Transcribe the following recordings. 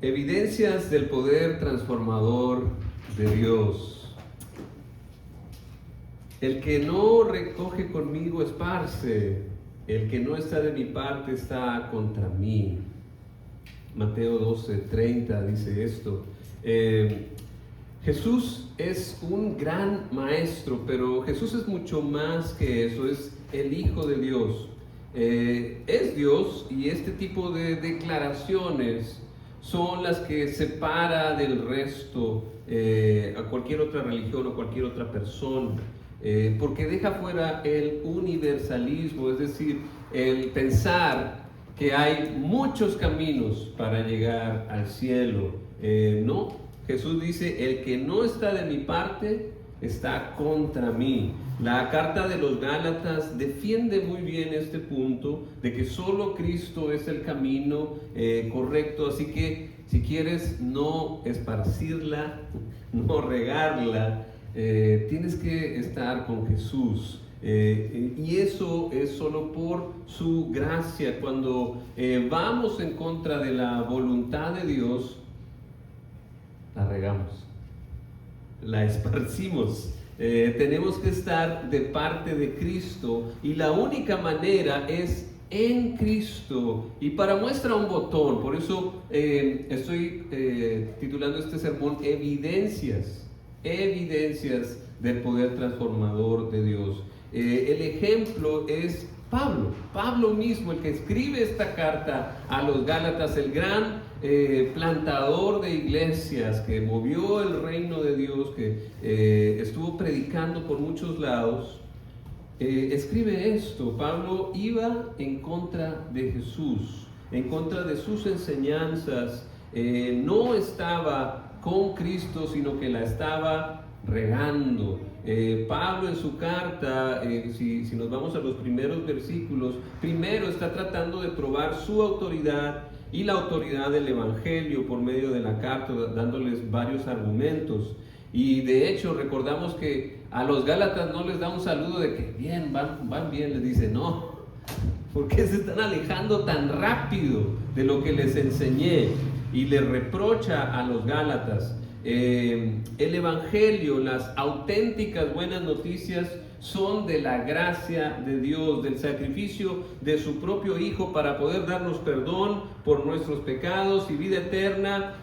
Evidencias del poder transformador de Dios. El que no recoge conmigo esparce, el que no está de mi parte está contra mí. Mateo 12:30 dice esto. Jesús es un gran maestro, pero Jesús es mucho más que eso, es el Hijo de Dios. Es Dios, y este tipo de declaraciones son las que separa del resto a cualquier otra religión o cualquier otra persona, porque deja fuera el universalismo, es decir, el pensar que hay muchos caminos para llegar al cielo. No, Jesús dice: el que no está de mi parte está contra mí. La carta de los Gálatas defiende muy bien este punto de que solo Cristo es el camino correcto, así que si quieres no esparcirla, no regarla, tienes que estar con Jesús. Y eso es solo por su gracia. Cuando vamos en contra de la voluntad de Dios, la regamos, la esparcimos. Tenemos que estar de parte de Cristo, y la única manera es en Cristo. Y para muestra un botón, por eso estoy titulando este sermón Evidencias del poder transformador de Dios. El ejemplo es Pablo mismo, el que escribe esta carta a los Gálatas, el gran plantador de iglesias que movió el reino de Dios, que estuvo predicando por muchos lados. Escribe esto: Pablo iba en contra de Jesús, en contra de sus enseñanzas, no estaba con Cristo, sino que la estaba regando. Pablo en su carta, si nos vamos a los primeros versículos, primero está tratando de probar su autoridad y la autoridad del Evangelio por medio de la carta, dándoles varios argumentos. Y de hecho recordamos que a los Gálatas no les da un saludo de que bien, van bien, les dice: no, ¿por qué se están alejando tan rápido de lo que les enseñé? Y les reprocha a los Gálatas. El Evangelio, las auténticas buenas noticias, son de la gracia de Dios, del sacrificio de su propio Hijo para poder darnos perdón por nuestros pecados y vida eterna.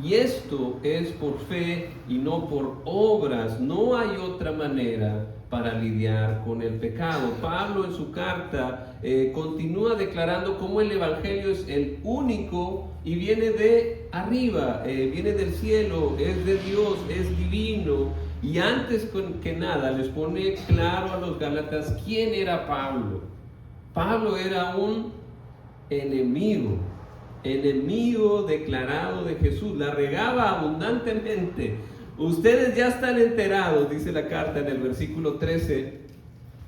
Y esto es por fe y no por obras. No hay otra manera para lidiar con el pecado. Pablo en su carta continúa declarando cómo el Evangelio es el único y viene de arriba, viene del cielo, es de Dios, es divino. Y antes que nada les pone claro a los Gálatas quién era Pablo. Pablo era un enemigo declarado de Jesús, la regaba abundantemente. Ustedes ya están enterados, dice la carta en el versículo 13,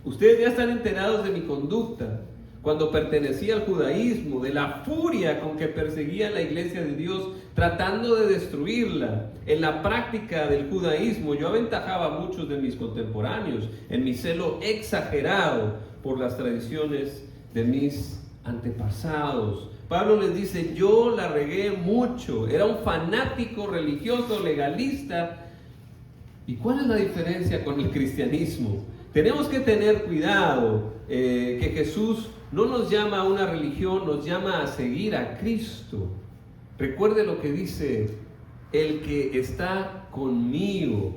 ustedes ya están enterados de mi conducta cuando pertenecía al judaísmo, de la furia con que perseguía la iglesia de Dios, tratando de destruirla. En la práctica del judaísmo yo aventajaba a muchos de mis contemporáneos en mi celo exagerado por las tradiciones de mis antepasados. Pablo les dice: yo la regué mucho, era un fanático religioso, legalista. ¿Y cuál es la diferencia con el cristianismo? Tenemos que tener cuidado, que Jesús no nos llama a una religión, nos llama a seguir a Cristo. Recuerde lo que dice: el que está conmigo.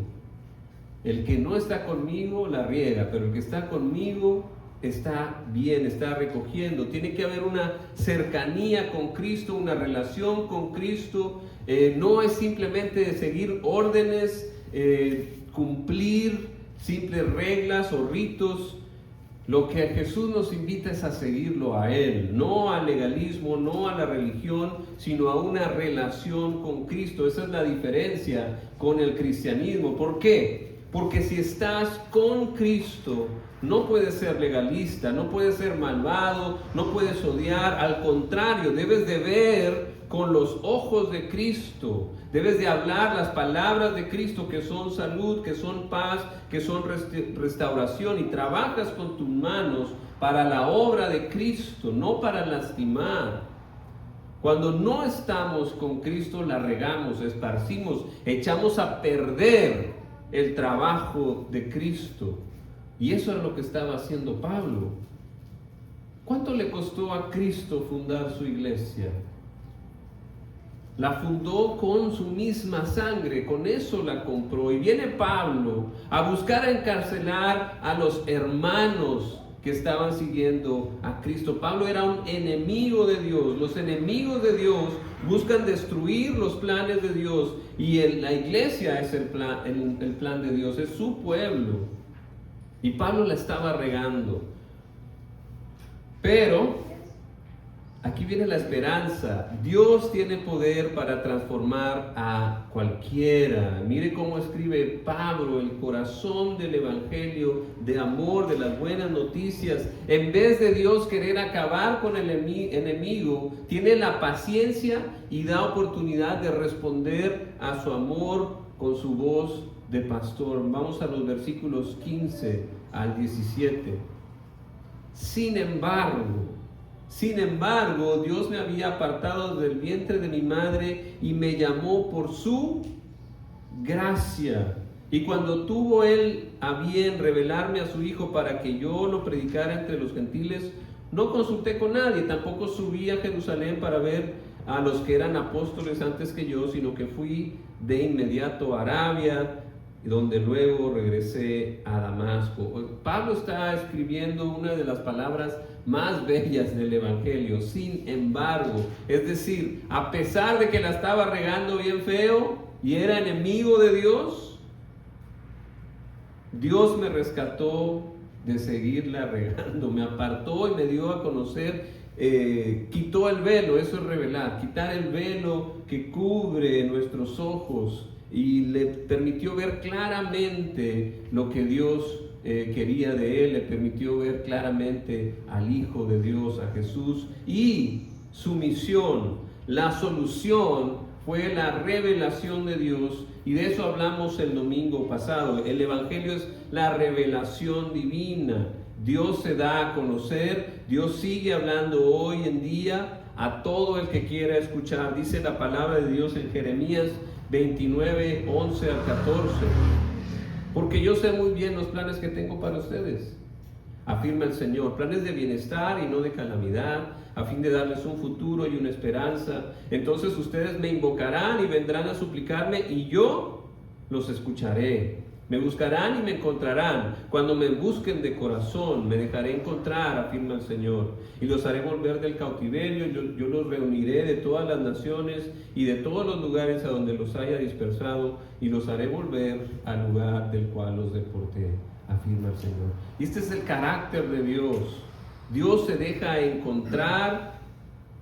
El que no está conmigo la riega, pero el que está conmigo está bien, está recogiendo. Tiene que haber una cercanía con Cristo, una relación con Cristo. No es simplemente seguir órdenes, cumplir simples reglas o ritos. Lo que Jesús nos invita es a seguirlo a Él, no al legalismo, no a la religión, sino a una relación con Cristo. Esa es la diferencia con el cristianismo. ¿Por qué? Porque si estás con Cristo, no puedes ser legalista, no puedes ser malvado, no puedes odiar. Al contrario, debes de ver con los ojos de Cristo. Debes de hablar las palabras de Cristo, que son salud, que son paz, que son restauración, y trabajas con tus manos para la obra de Cristo, no para lastimar. Cuando no estamos con Cristo, la regamos, esparcimos, echamos a perder el trabajo de Cristo. Y eso es lo que estaba haciendo Pablo. ¿Cuánto le costó a Cristo fundar su iglesia? La fundó con su misma sangre, con eso la compró. Y viene Pablo a buscar encarcelar a los hermanos que estaban siguiendo a Cristo. Pablo era un enemigo de Dios. Los enemigos de Dios buscan destruir los planes de Dios. Y la iglesia es el plan de Dios, es su pueblo. Y Pablo la estaba regando. Pero aquí viene la esperanza. Dios tiene poder para transformar a cualquiera. Mire cómo escribe Pablo, el corazón del evangelio, de amor, de las buenas noticias. En vez de Dios querer acabar con el enemigo, tiene la paciencia y da oportunidad de responder a su amor con su voz de pastor. Vamos a los versículos 15 al 17. Sin embargo, Dios me había apartado del vientre de mi madre y me llamó por su gracia. Y cuando tuvo él a bien revelarme a su Hijo para que yo lo predicara entre los gentiles, no consulté con nadie, tampoco subí a Jerusalén para ver a los que eran apóstoles antes que yo, sino que fui de inmediato a Arabia, donde luego regresé a Damasco. Pablo está escribiendo una de las palabras más bellas del evangelio, sin embargo. Es decir, a pesar de que la estaba regando bien feo y era enemigo de Dios, Dios me rescató de seguirla regando, me apartó y me dio a conocer, quitó el velo, eso es revelar, quitar el velo que cubre nuestros ojos, y le permitió ver claramente lo que Dios quería de él, le permitió ver claramente al Hijo de Dios, a Jesús, y su misión, la solución fue la revelación de Dios, y de eso hablamos el domingo pasado. El evangelio es la revelación divina. Dios se da a conocer, Dios sigue hablando hoy en día a todo el que quiera escuchar. Dice la palabra de Dios en Jeremías 29, 11 al 14. Porque yo sé muy bien los planes que tengo para ustedes, afirma el Señor, planes de bienestar y no de calamidad, a fin de darles un futuro y una esperanza. Entonces ustedes me invocarán y vendrán a suplicarme y yo los escucharé. Me buscarán y me encontrarán. Cuando me busquen de corazón, me dejaré encontrar, afirma el Señor. Y los haré volver del cautiverio. Yo los reuniré de todas las naciones y de todos los lugares a donde los haya dispersado, y los haré volver al lugar del cual los deporté, afirma el Señor. Y este es el carácter de Dios. Dios se deja encontrar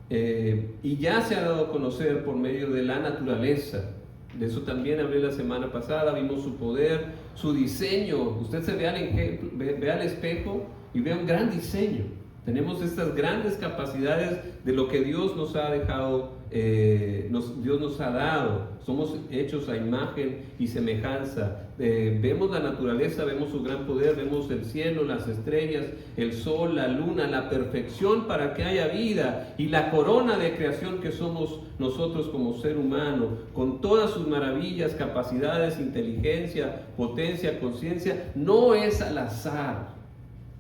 y ya se ha dado a conocer por medio de la naturaleza. De eso también hablé la semana pasada. Vimos su poder, su diseño. Usted se ve al espejo y ve un gran diseño. Tenemos estas grandes capacidades de lo que Dios nos ha dejado, Dios nos ha dado. Somos hechos a imagen y semejanza. Vemos la naturaleza, vemos su gran poder, vemos el cielo, las estrellas, el sol, la luna, la perfección para que haya vida, y la corona de creación que somos nosotros como ser humano, con todas sus maravillas, capacidades, inteligencia, potencia, conciencia. No es al azar.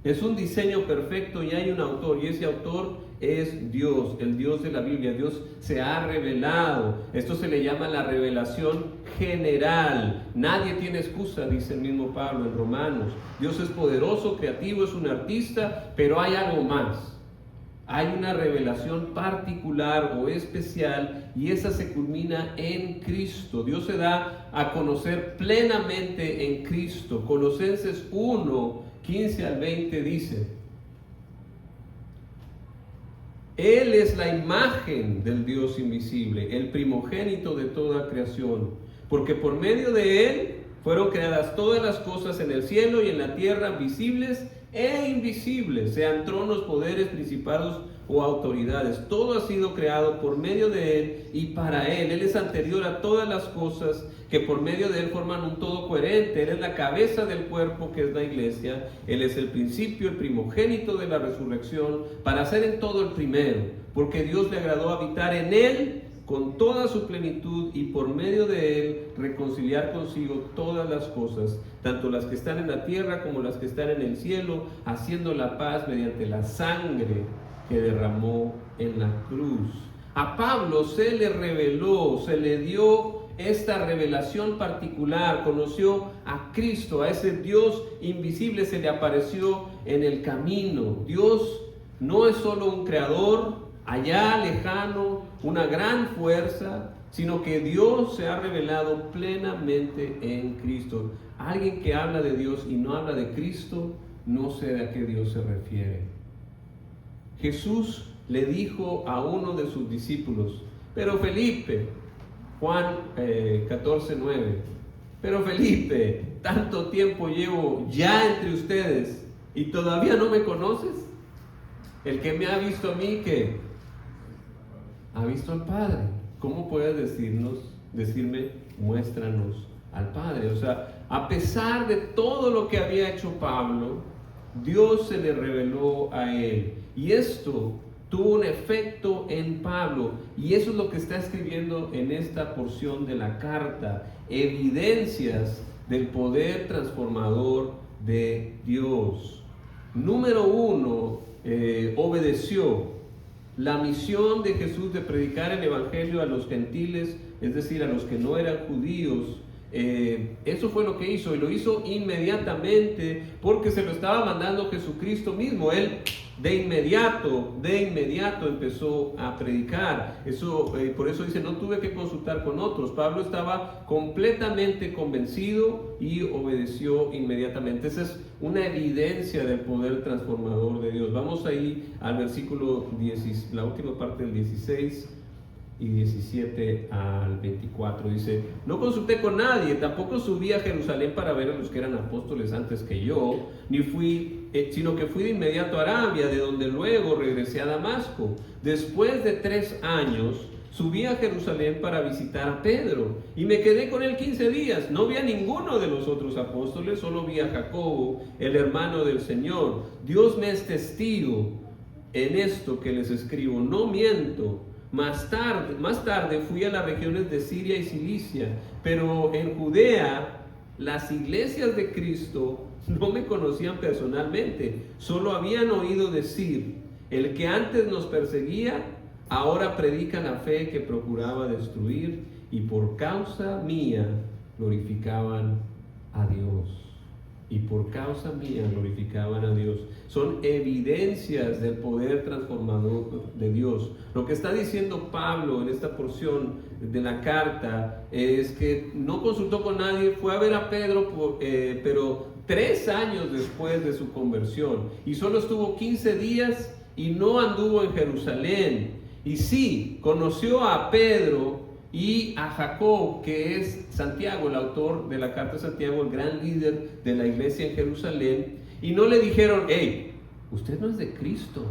Es un diseño perfecto y hay un autor, y ese autor es Dios, el Dios de la Biblia. Dios se ha revelado. Esto se le llama la revelación general. Nadie tiene excusa, dice el mismo Pablo en Romanos. Dios es poderoso, creativo, es un artista, pero hay algo más. Hay una revelación particular o especial, y esa se culmina en Cristo. Dios se da a conocer plenamente en Cristo. Colosenses 1, 15 al 20 dice: Él es la imagen del Dios invisible, el primogénito de toda creación, porque por medio de Él fueron creadas todas las cosas en el cielo y en la tierra, visibles e invisibles, sean tronos, poderes, principados o autoridades. Todo ha sido creado por medio de Él y para Él. Él es anterior a todas las cosas, que por medio de Él forman un todo coherente. Él es la cabeza del cuerpo, que es la iglesia. Él es el principio, el primogénito de la resurrección, para ser en todo el primero. porque Dios le agradó habitar en él con toda su plenitud y por medio de él reconciliar consigo todas las cosas, tanto las que están en la tierra como las que están en el cielo, haciendo la paz mediante la sangre que derramó en la cruz. A Pablo se le reveló, se le dio esta revelación particular, conoció a Cristo, a ese Dios invisible se le apareció en el camino. Dios no es solo un creador allá lejano, una gran fuerza, sino que Dios se ha revelado plenamente en Cristo. Alguien que habla de Dios y no habla de Cristo, no sé a qué Dios se refiere. Jesús le dijo a uno de sus discípulos, pero Felipe, Juan 14:9, pero Felipe, tanto tiempo llevo ya entre ustedes y todavía no me conoces. El que me ha visto a mí, ¿qué? Ha visto al Padre. ¿Cómo puedes decirme, muéstranos al Padre? O sea, a pesar de todo lo que había hecho Pablo, Dios se le reveló a él. Y esto tuvo un efecto en Pablo. Y eso es lo que está escribiendo en esta porción de la carta. Evidencias del poder transformador de Dios. Número 1, obedeció. La misión de Jesús de predicar el evangelio a los gentiles, es decir, a los que no eran judíos, eso fue lo que hizo, y lo hizo inmediatamente porque se lo estaba mandando Jesucristo mismo. Él de inmediato empezó a predicar. Por eso dice, no tuve que consultar con otros. Pablo estaba completamente convencido y obedeció inmediatamente. Esa es una evidencia del poder transformador de Dios. Vamos ahí al versículo 10, la última parte del 16 y 17 al 24. Dice, no consulté con nadie, tampoco subí a Jerusalén para ver a los que eran apóstoles antes que yo, sino que fui de inmediato a Arabia, de donde luego regresé a Damasco. Después de 3 años, subí a Jerusalén para visitar a Pedro y me quedé con él 15 días. No vi a ninguno de los otros apóstoles, solo vi a Jacobo, el hermano del Señor. Dios me es testigo en esto que les escribo, no miento. Más tarde fui a las regiones de Siria y Cilicia, pero en Judea las iglesias de Cristo no me conocían personalmente, solo habían oído decir, el que antes nos perseguía, ahora predica la fe que procuraba destruir, y por causa mía glorificaban a Dios. Y por causa mía glorificaban a Dios. Son evidencias del poder transformador de Dios. Lo que está diciendo Pablo en esta porción de la carta es que no consultó con nadie, fue a ver a Pedro, pero 3 años después de su conversión. Y solo estuvo 15 días y no anduvo en Jerusalén. Y sí, conoció a Pedro y a Jacob, que es Santiago, el autor de la carta de Santiago, el gran líder de la iglesia en Jerusalén, y no le dijeron, hey, usted no es de Cristo.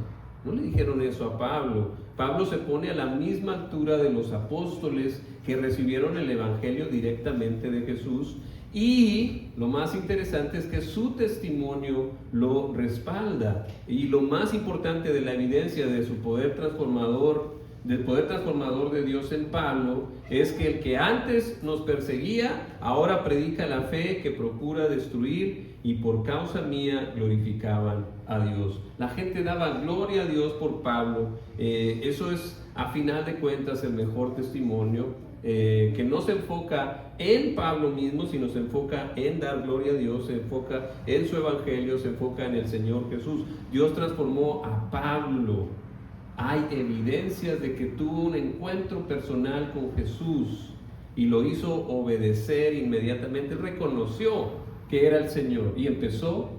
No le dijeron eso a Pablo. Pablo se pone a la misma altura de los apóstoles que recibieron el evangelio directamente de Jesús, y lo más interesante es que su testimonio lo respalda. Y lo más importante de la evidencia de su poder transformador, del poder transformador de Dios en Pablo, es que el que antes nos perseguía, ahora predica la fe que procura destruir, y por causa mía glorificaban a Dios. La gente daba gloria a Dios por Pablo. Eso es, a final de cuentas, el mejor testimonio, que no se enfoca en Pablo mismo, sino se enfoca en dar gloria a Dios, se enfoca en su evangelio, se enfoca en el Señor Jesús. Dios transformó a Pablo. Hay evidencias de que tuvo un encuentro personal con Jesús y lo hizo obedecer inmediatamente. Reconoció que era el Señor y empezó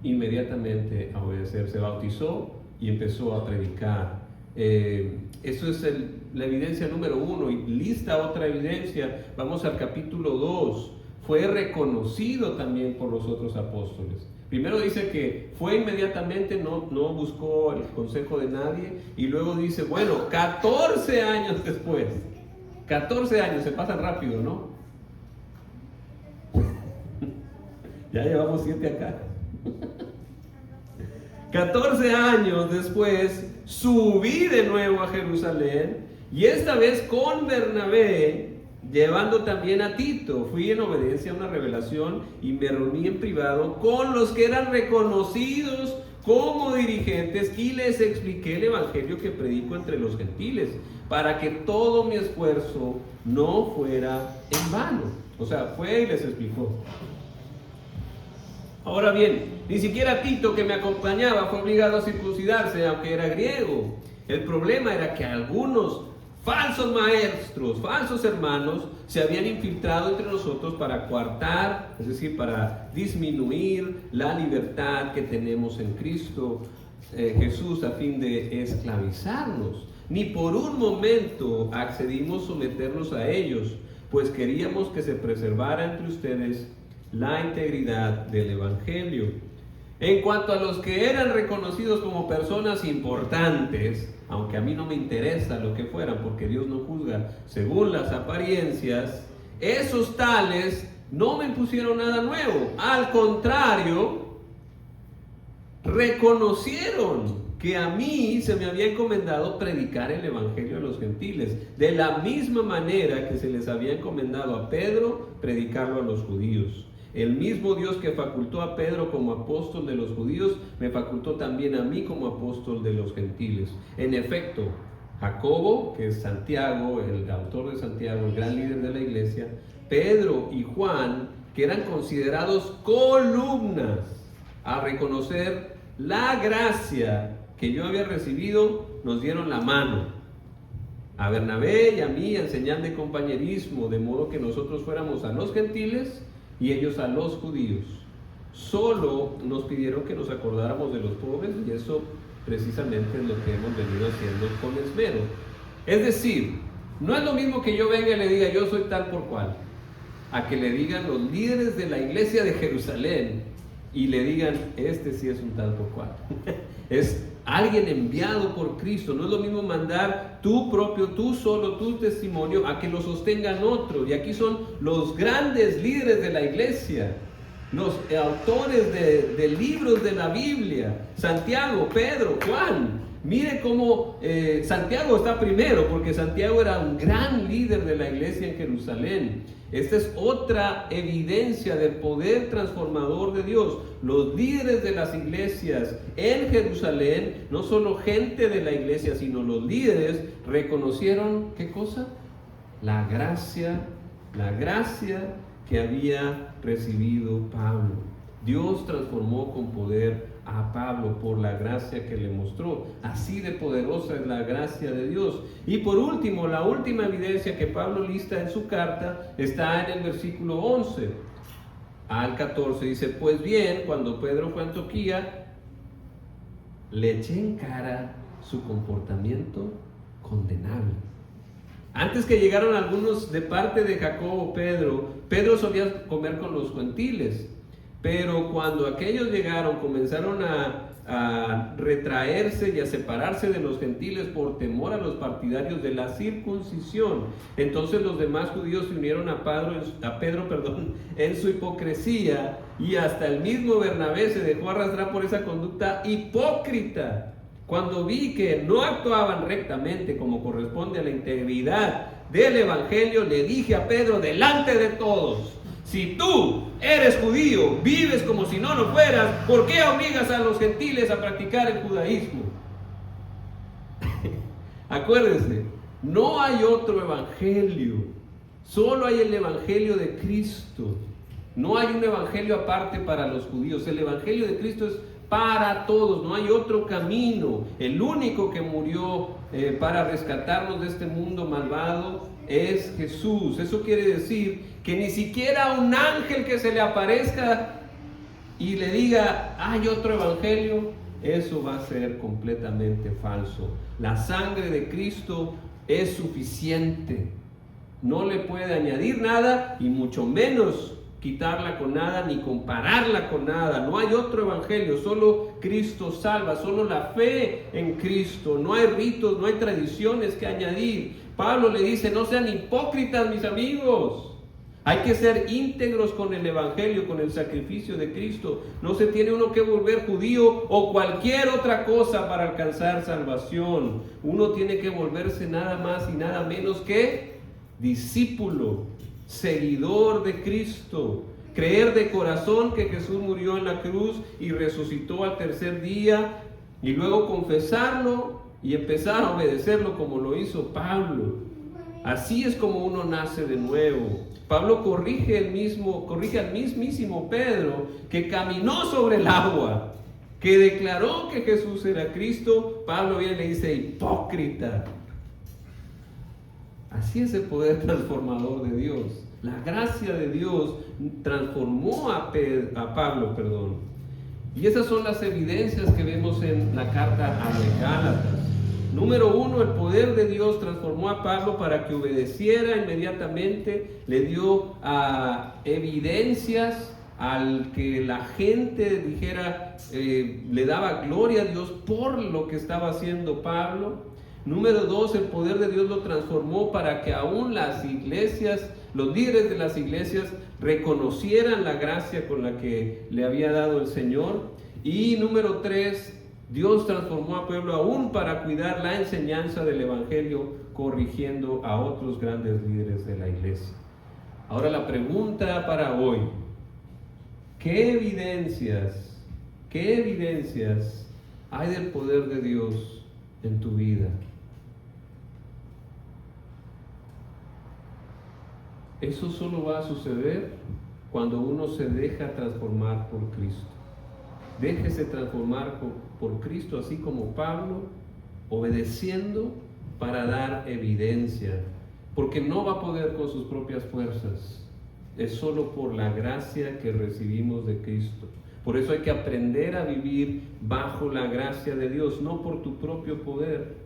inmediatamente a obedecer. Se bautizó y empezó a predicar. Eso es la evidencia número 1. Y lista otra evidencia. Vamos al capítulo 2. Fue reconocido también por los otros apóstoles. Primero dice que fue inmediatamente, no buscó el consejo de nadie, y luego dice, bueno, 14 años después, 14 años, se pasan rápido, ¿no? Ya llevamos 7 acá. 14 años después, subí de nuevo a Jerusalén, y esta vez con Bernabé, llevando también a Tito. Fui en obediencia a una revelación y me reuní en privado con los que eran reconocidos como dirigentes y les expliqué el evangelio que predico entre los gentiles, para que todo mi esfuerzo no fuera en vano. O sea, fue y les explicó. Ahora bien, ni siquiera Tito, que me acompañaba, fue obligado a circuncidarse, aunque era griego. El problema era que algunos falsos maestros, falsos hermanos, se habían infiltrado entre nosotros para coartar, es decir, para disminuir la libertad que tenemos en Cristo Jesús, a fin de esclavizarnos. Ni por un momento accedimos a someternos a ellos, pues queríamos que se preservara entre ustedes la integridad del Evangelio. En cuanto a los que eran reconocidos como personas importantes, aunque a mí no me interesa lo que fueran, porque Dios no juzga según las apariencias, esos tales no me impusieron nada nuevo. Al contrario, reconocieron que a mí se me había encomendado predicar el evangelio a los gentiles, de la misma manera que se les había encomendado a Pedro predicarlo a los judíos. El mismo Dios que facultó a Pedro como apóstol de los judíos, me facultó también a mí como apóstol de los gentiles. En efecto, Jacobo, que es Santiago, el autor de Santiago, el gran líder de la iglesia, Pedro y Juan, que eran considerados columnas a reconocer la gracia que yo había recibido, nos dieron la mano a Bernabé y a mí en señal de compañerismo, de modo que nosotros fuéramos a los gentiles y ellos a los judíos. Solo nos pidieron que nos acordáramos de los pobres, y eso precisamente es lo que hemos venido haciendo con esmero. Es decir, no es lo mismo que yo venga y le diga yo soy tal por cual, a que le digan los líderes de la iglesia de Jerusalén y le digan este sí es un tal por cual. Es alguien enviado por Cristo. No es lo mismo mandar tú solo, tu testimonio, a que lo sostengan otros. Y aquí son los grandes líderes de la iglesia, los autores de libros de la Biblia: Santiago, Pedro, Juan. Mire cómo Santiago está primero, porque Santiago era un gran líder de la iglesia en Jerusalén. Esta es otra evidencia del poder transformador de Dios. Los líderes de las iglesias en Jerusalén, no solo gente de la iglesia, sino los líderes, reconocieron, ¿qué cosa? La gracia que había recibido Pablo. Dios transformó con poder a Pablo por la gracia que le mostró. Así de poderosa es la gracia de Dios. Y por último, la última evidencia que Pablo lista en su carta está en el versículo 11 al 14. Dice: pues bien, cuando Pedro fue a Antioquía, le eché en cara su comportamiento condenable. Antes que llegaron algunos de parte de Jacobo, Pedro solía comer con los gentiles. Pero cuando aquellos llegaron, comenzaron a retraerse y a separarse de los gentiles por temor a los partidarios de la circuncisión. Entonces los demás judíos se unieron a Pedro en su hipocresía, y hasta el mismo Bernabé se dejó arrastrar por esa conducta hipócrita. Cuando vi que no actuaban rectamente como corresponde a la integridad del evangelio, le dije a Pedro delante de todos: si tú eres judío, vives como si no lo fueras, ¿por qué obligas a los gentiles a practicar el judaísmo? Acuérdense, no hay otro evangelio, solo hay el evangelio de Cristo. No hay un evangelio aparte para los judíos. El evangelio de Cristo es para todos, no hay otro camino. El único que murió para rescatarnos de este mundo malvado es Jesús. Eso quiere decir que ni siquiera un ángel que se le aparezca y le diga hay otro evangelio, eso va a ser completamente falso. La sangre de Cristo es suficiente, no le puede añadir nada, y mucho menos quitarla con nada, ni compararla con nada. No hay otro evangelio, solo Cristo salva, solo la fe en Cristo. No hay ritos, no hay tradiciones que añadir. Pablo le dice: no sean hipócritas, mis amigos. Hay que ser íntegros con el Evangelio, con el sacrificio de Cristo. No se tiene uno que volver judío o cualquier otra cosa para alcanzar salvación. Uno tiene que volverse nada más y nada menos que discípulo, seguidor de Cristo. Creer de corazón que Jesús murió en la cruz y resucitó al tercer día, y luego confesarlo y empezar a obedecerlo como lo hizo Pablo. Así es como uno nace de nuevo. Pablo corrige al mismísimo Pedro, que caminó sobre el agua, que declaró que Jesús era Cristo. Pablo viene y le dice: hipócrita. Así es el poder transformador de Dios. La gracia de Dios transformó a Pablo. Y esas son las evidencias que vemos en la carta a los Gálatas. Número 1, el poder de Dios transformó a Pablo para que obedeciera inmediatamente. Le dio evidencias al que la gente dijera, le daba gloria a Dios por lo que estaba haciendo Pablo. Número 2, el poder de Dios lo transformó para que aún las iglesias, los líderes de las iglesias, reconocieran la gracia con la que le había dado el Señor. Y número 3, Dios transformó a Pablo aún para cuidar la enseñanza del Evangelio, corrigiendo a otros grandes líderes de la iglesia. Ahora la pregunta para hoy: ¿qué evidencias hay del poder de Dios en tu vida? Eso solo va a suceder cuando uno se deja transformar por Cristo. Déjese transformar por Cristo, así como Pablo, obedeciendo para dar evidencia, porque no va a poder con sus propias fuerzas. Es solo por la gracia que recibimos de Cristo. Por eso hay que aprender a vivir bajo la gracia de Dios, no por tu propio poder.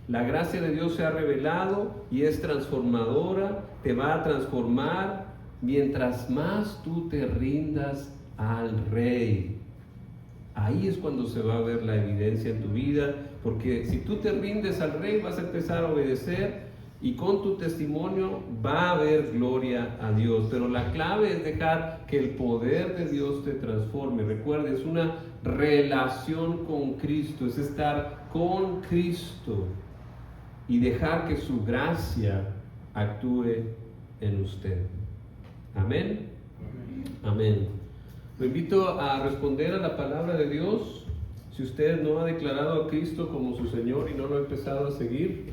La gracia de Dios se ha revelado y es transformadora, te va a transformar mientras más tú te rindas al Rey. Ahí es cuando se va a ver la evidencia en tu vida, porque si tú te rindes al Rey vas a empezar a obedecer y con tu testimonio va a haber gloria a Dios. Pero la clave es dejar que el poder de Dios te transforme. Recuerda, es una relación con Cristo, es estar con Cristo y dejar que su gracia actúe en usted. Amén. Amén. Lo invito a responder a la palabra de Dios. Si usted no ha declarado a Cristo como su Señor y no lo ha empezado a seguir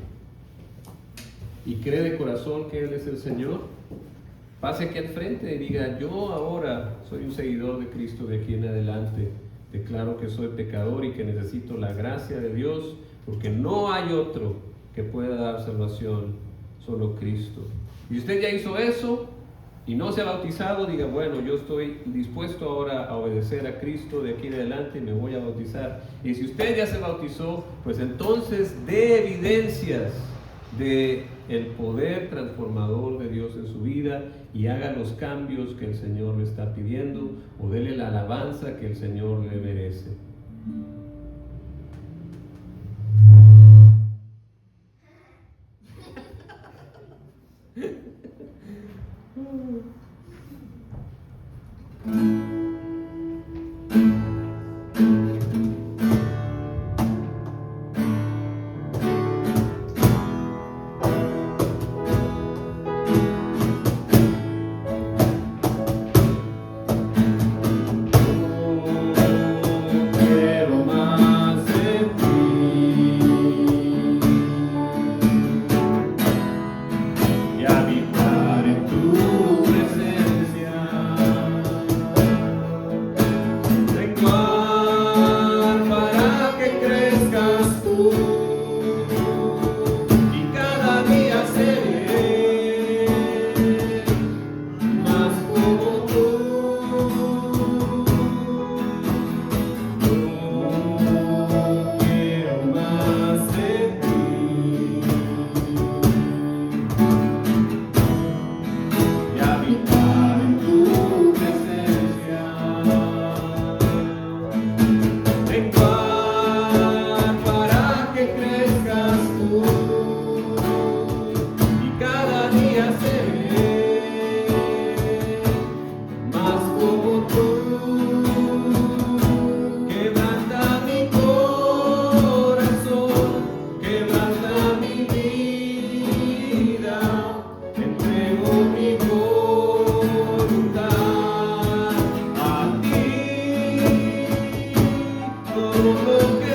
y cree de corazón que Él es el Señor, pase aquí al frente y diga: yo ahora soy un seguidor de Cristo de aquí en adelante. Declaro que soy pecador y que necesito la gracia de Dios, porque no hay otro que pueda dar salvación, solo Cristo. Y usted ya hizo eso y no se ha bautizado, diga: bueno, yo estoy dispuesto ahora a obedecer a Cristo de aquí en adelante y me voy a bautizar. Y si usted ya se bautizó, pues entonces dé evidencias de el poder transformador de Dios en su vida y haga los cambios que el Señor le está pidiendo, o dele la alabanza que el Señor le merece. Y habitar en tu presencia. todo lo que